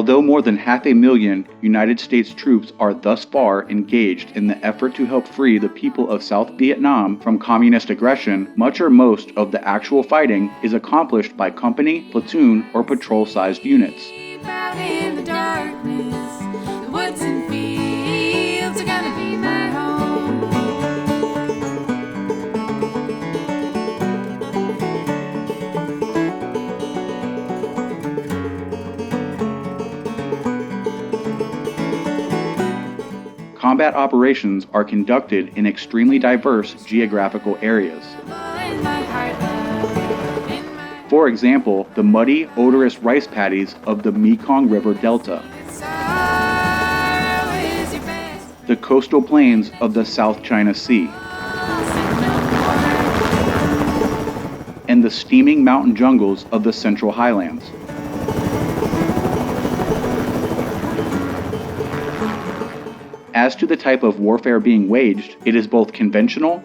Although more than 500,000 United States troops are thus far engaged in the effort to help free the people of South Vietnam from communist aggression, much or most of the actual fighting is accomplished by company, platoon, or patrol-sized units. Out in the darkness, the woods and fields are gonna be my home. Combat operations are conducted in extremely diverse geographical areas. For example, the muddy, odorous rice paddies of the Mekong River Delta, the coastal plains of the South China Sea, and the steaming mountain jungles of the Central Highlands. As to the type of warfare being waged, it is both conventional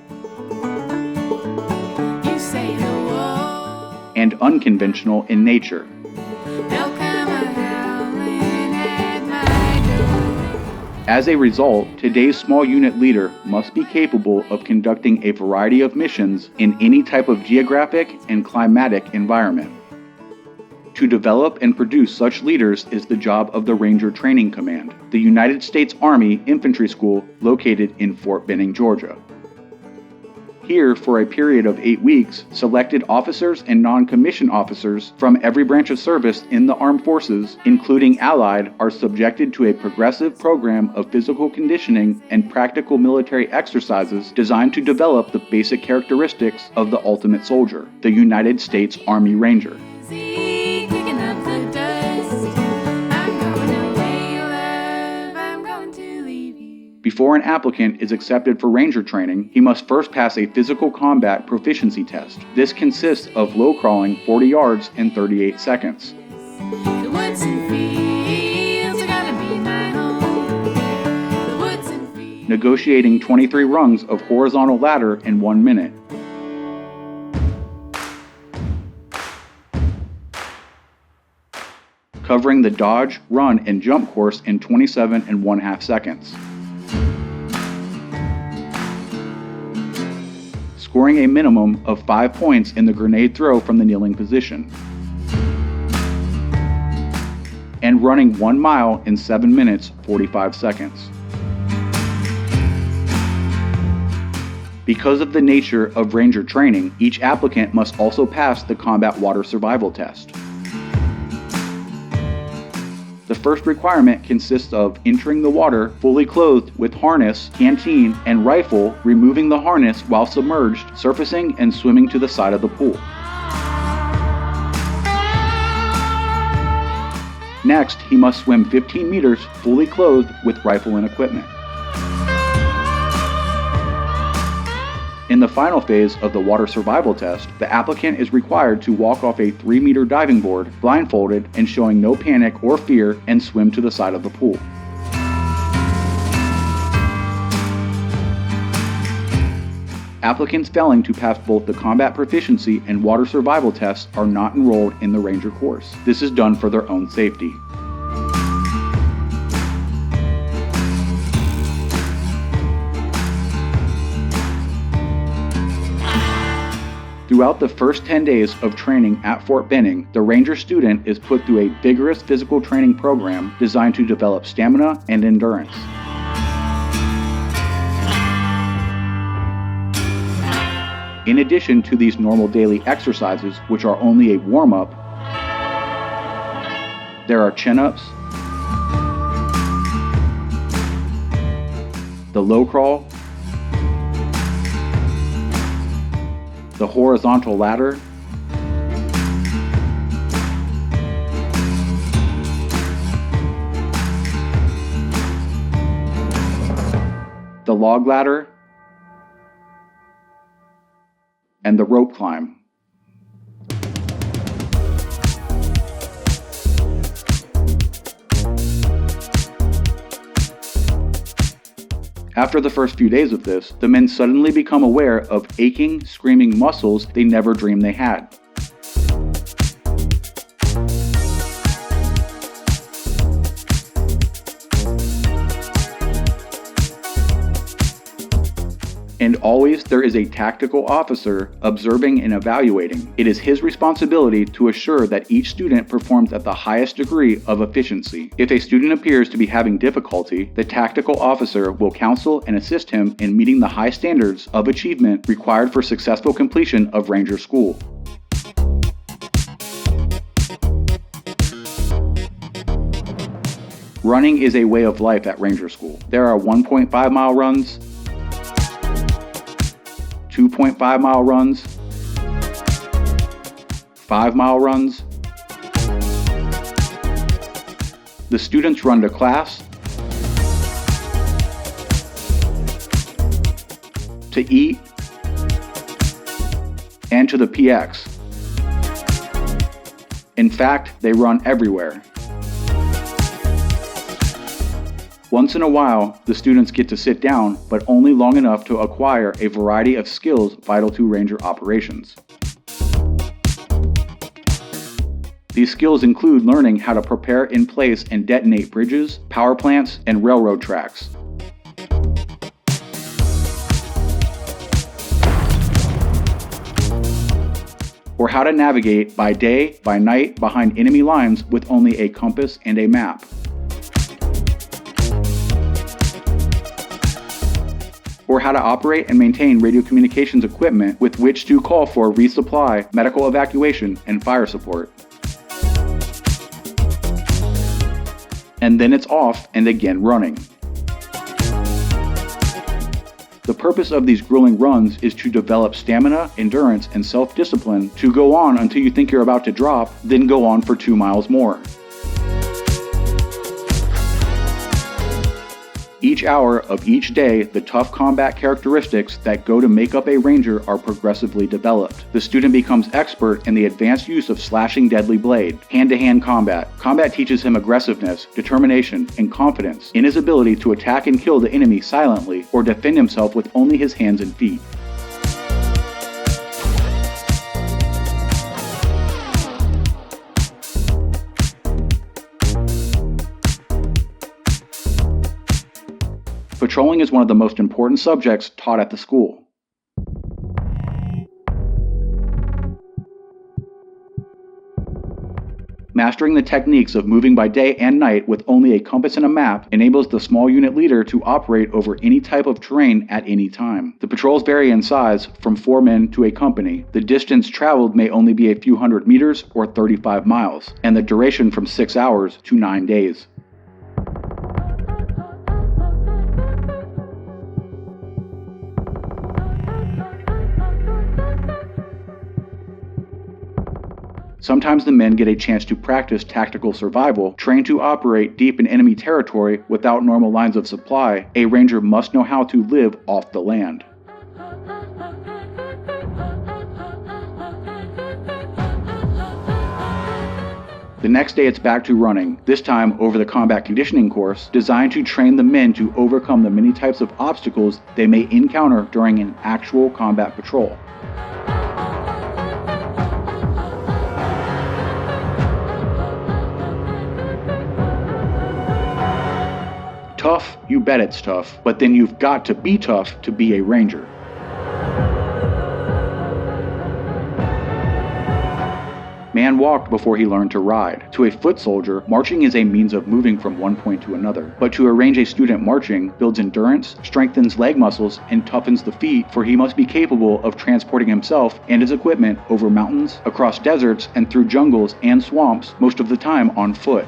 and unconventional in nature. As a result, today's small unit leader must be capable of conducting a variety of missions in any type of geographic and climatic environment. To develop and produce such leaders is the job of the Ranger Training Command, the United States Army Infantry School located in Fort Benning, Georgia. Here, for a period of 8 weeks, selected officers and non-commissioned officers from every branch of service in the armed forces, including Allied, are subjected to a progressive program of physical conditioning and practical military exercises designed to develop the basic characteristics of the ultimate soldier, the United States Army Ranger. Before an applicant is accepted for Ranger training, he must first pass a physical combat proficiency test. This consists of low crawling 40 yards in 38 seconds. Negotiating 23 rungs of horizontal ladder in 1 minute. Covering the dodge, run, and jump course in 27 1/2 seconds. Scoring a minimum of 5 points in the grenade throw from the kneeling position. And running 1 mile in 7 minutes, 45 seconds. Because of the nature of Ranger training, each applicant must also pass the combat water survival test. The first requirement consists of entering the water fully clothed with harness, canteen, and rifle, removing the harness while submerged, surfacing and swimming to the side of the pool. Next, he must swim 15 meters fully clothed with rifle and equipment. In the final phase of the water survival test, the applicant is required to walk off a 3-meter diving board, blindfolded and showing no panic or fear, and swim to the side of the pool. Applicants failing to pass both the combat proficiency and water survival tests are not enrolled in the Ranger course. This is done for their own safety. Throughout the first 10 days of training at Fort Benning, the Ranger student is put through a vigorous physical training program designed to develop stamina and endurance. In addition to these normal daily exercises, which are only a warm-up, there are chin-ups, the low crawl, the horizontal ladder, the log ladder, and the rope climb. After the first few days of this, the men suddenly become aware of aching, screaming muscles they never dreamed they had. And always there is a tactical officer observing and evaluating. It is his responsibility to assure that each student performs at the highest degree of efficiency. If a student appears to be having difficulty, the tactical officer will counsel and assist him in meeting the high standards of achievement required for successful completion of Ranger School. Running is a way of life at Ranger School. There are 1.5 mile runs, 2.5 mile runs, 5 mile runs. The students run to class, to eat, and to the PX. In fact, they run everywhere. Once in a while, the students get to sit down, but only long enough to acquire a variety of skills vital to Ranger operations. These skills include learning how to prepare in place and detonate bridges, power plants, and railroad tracks. Or how to navigate by day, by night, behind enemy lines with only a compass and a map. Or how to operate and maintain radio communications equipment with which to call for resupply, medical evacuation, and fire support. And then it's off and again running. The purpose of these grueling runs is to develop stamina, endurance, and self-discipline to go on until you think you're about to drop, then go on for 2 miles more. Each hour of each day, the tough combat characteristics that go to make up a Ranger are progressively developed. The student becomes expert in the advanced use of slashing deadly blade, hand-to-hand combat. Combat teaches him aggressiveness, determination, and confidence in his ability to attack and kill the enemy silently or defend himself with only his hands and feet. Patrolling is one of the most important subjects taught at the school. Mastering the techniques of moving by day and night with only a compass and a map enables the small unit leader to operate over any type of terrain at any time. The patrols vary in size from 4 men to a company. The distance traveled may only be a few hundred meters or 35 miles, and the duration from 6 hours to 9 days. Sometimes the men get a chance to practice tactical survival, trained to operate deep in enemy territory without normal lines of supply. A Ranger must know how to live off the land. The next day it's back to running, this time over the combat conditioning course, designed to train the men to overcome the many types of obstacles they may encounter during an actual combat patrol. Tough, you bet it's tough, but then you've got to be tough to be a Ranger. Man walked before he learned to ride. To a foot soldier, marching is a means of moving from one point to another. But to arrange a student marching builds endurance, strengthens leg muscles, and toughens the feet, for he must be capable of transporting himself and his equipment over mountains, across deserts, and through jungles and swamps, most of the time on foot.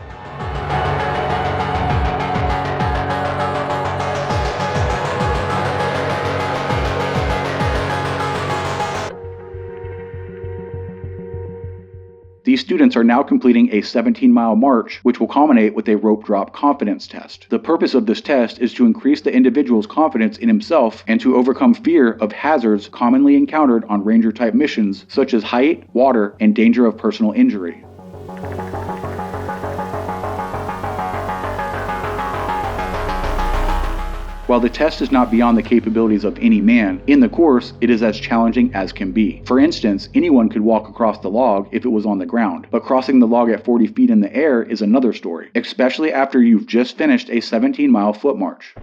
These students are now completing a 17-mile march, which will culminate with a rope drop confidence test. The purpose of this test is to increase the individual's confidence in himself and to overcome fear of hazards commonly encountered on Ranger-type missions, such as height, water, and danger of personal injury. While the test is not beyond the capabilities of any man, in the course, it is as challenging as can be. For instance, anyone could walk across the log if it was on the ground, but crossing the log at 40 feet in the air is another story, especially after you've just finished a 17-mile foot march.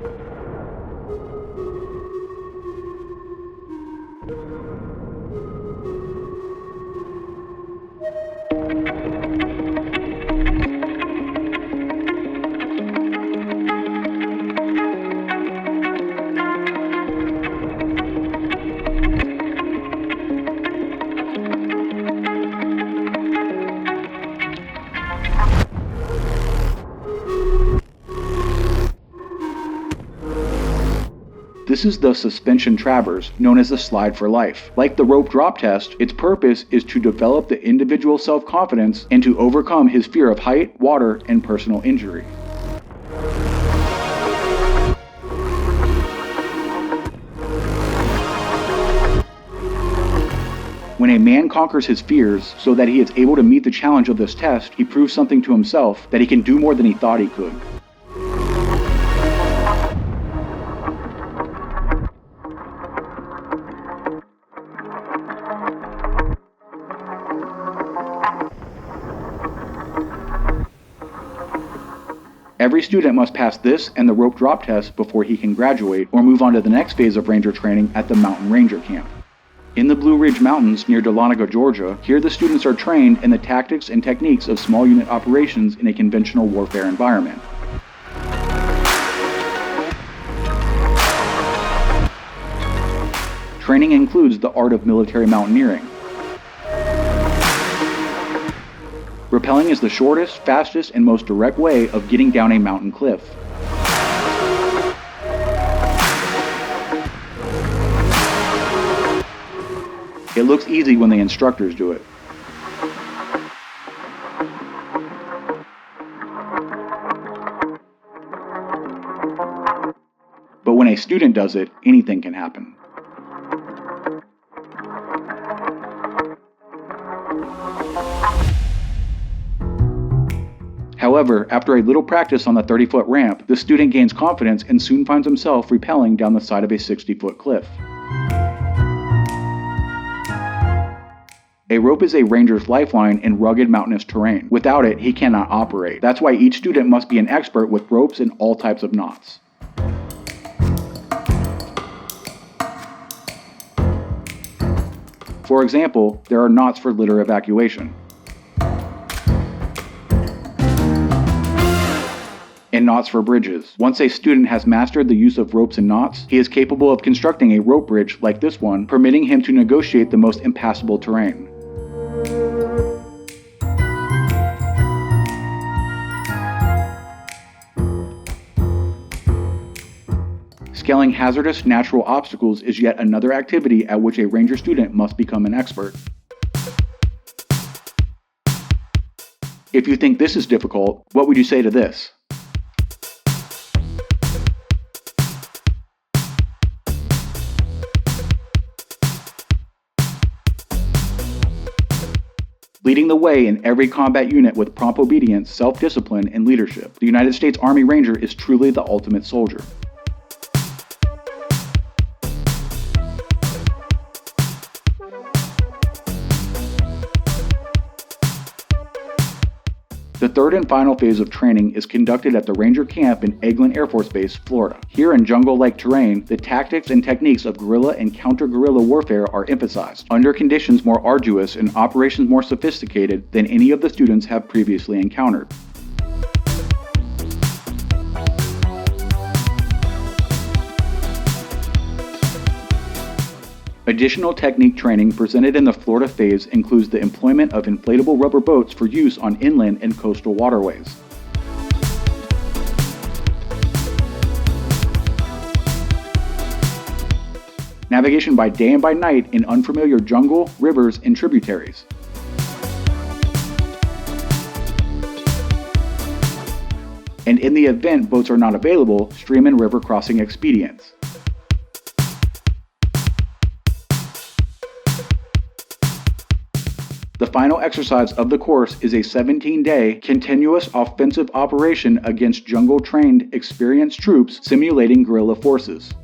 This is the suspension traverse, known as the slide for life. Like the rope drop test, its purpose is to develop the individual's self-confidence and to overcome his fear of height, water, and personal injury. When a man conquers his fears so that he is able to meet the challenge of this test, he proves something to himself, that he can do more than he thought he could. Every student must pass this and the rope drop test before he can graduate or move on to the next phase of Ranger training at the Mountain Ranger Camp. In the Blue Ridge Mountains near Dahlonega, Georgia, here the students are trained in the tactics and techniques of small unit operations in a conventional warfare environment. Training includes the art of military mountaineering. Rappelling is the shortest, fastest, and most direct way of getting down a mountain cliff. It looks easy when the instructors do it. But when a student does it, anything can happen. However, after a little practice on the 30-foot ramp, the student gains confidence and soon finds himself rappelling down the side of a 60-foot cliff. A rope is a ranger's lifeline in rugged mountainous terrain. Without it, he cannot operate. That's why each student must be an expert with ropes and all types of knots. For example, there are knots for litter evacuation, and knots for bridges. Once a student has mastered the use of ropes and knots, he is capable of constructing a rope bridge like this one, permitting him to negotiate the most impassable terrain. Scaling hazardous natural obstacles is yet another activity at which a ranger student must become an expert. If you think this is difficult, what would you say to this? Leading the way in every combat unit with prompt obedience, self-discipline, and leadership, the United States Army Ranger is truly the ultimate soldier. The third and final phase of training is conducted at the Ranger Camp in Eglin Air Force Base, Florida. Here in jungle-like terrain, the tactics and techniques of guerrilla and counter-guerrilla warfare are emphasized, under conditions more arduous and operations more sophisticated than any of the students have previously encountered. Additional technique training presented in the Florida phase includes the employment of inflatable rubber boats for use on inland and coastal waterways. Navigation by day and by night in unfamiliar jungle, rivers, and tributaries. And in the event boats are not available, stream and river crossing expedients. The final exercise of the course is a 17-day continuous offensive operation against jungle-trained, experienced troops simulating guerrilla forces.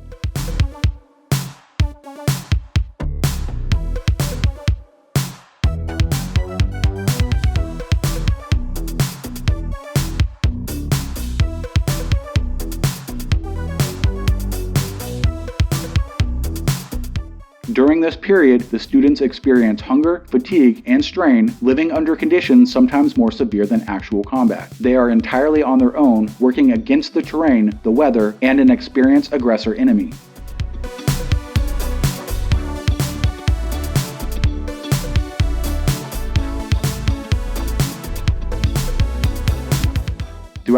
During this period, the students experience hunger, fatigue, and strain, living under conditions sometimes more severe than actual combat. They are entirely on their own, working against the terrain, the weather, and an experienced aggressor enemy.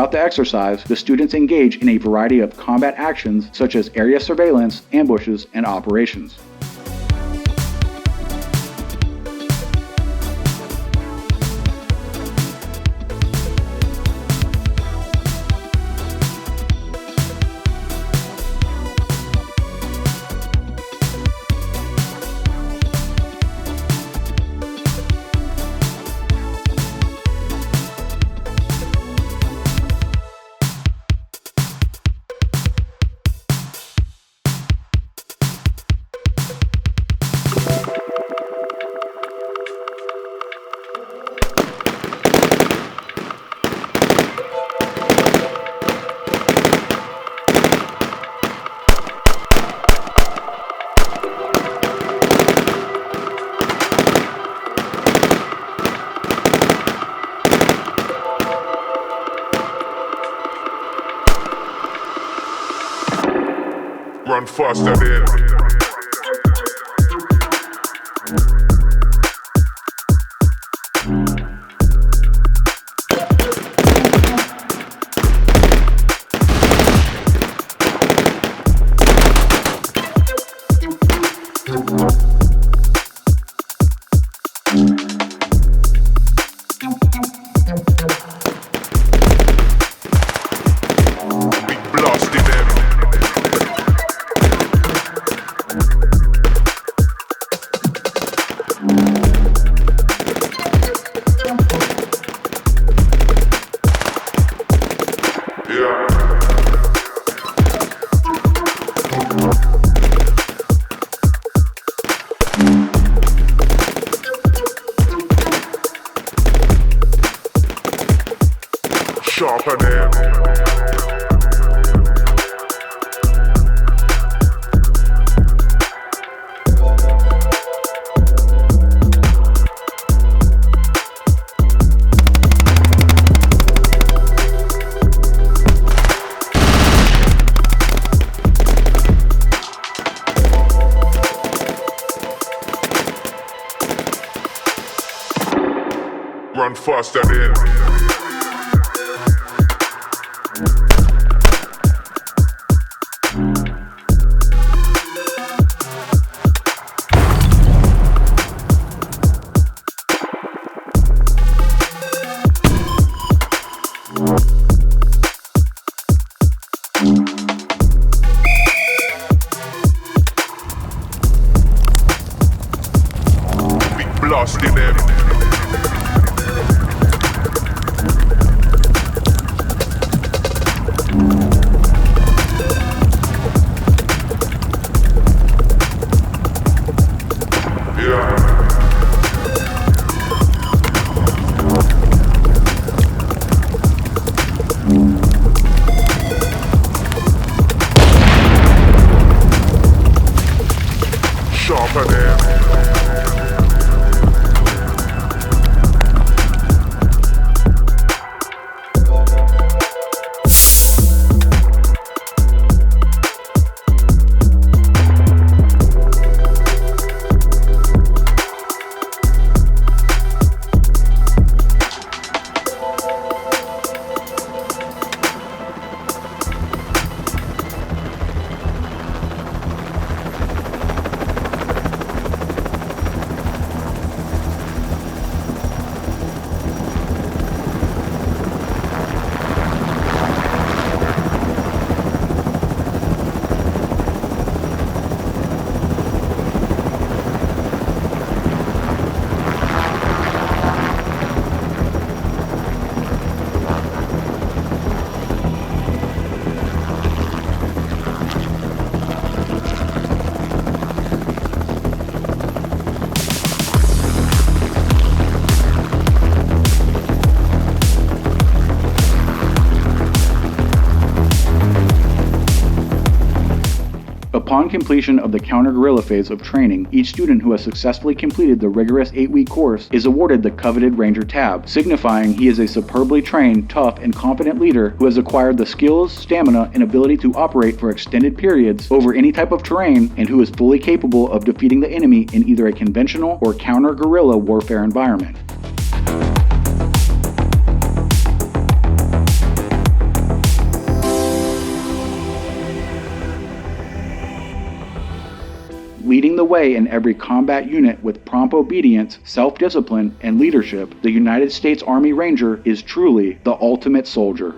Throughout the exercise, the students engage in a variety of combat actions such as area surveillance, ambushes, and operations. Run faster than big blast in them. Sharper than run faster than big blast in them. Sharper than Upon completion of the counter-guerrilla phase of training, each student who has successfully completed the rigorous 8-week course is awarded the coveted Ranger tab, signifying he is a superbly trained, tough, and confident leader who has acquired the skills, stamina, and ability to operate for extended periods over any type of terrain, and who is fully capable of defeating the enemy in either a conventional or counter-guerrilla warfare environment. Leading the way in every combat unit with prompt obedience, self-discipline, and leadership, the United States Army Ranger is truly the ultimate soldier.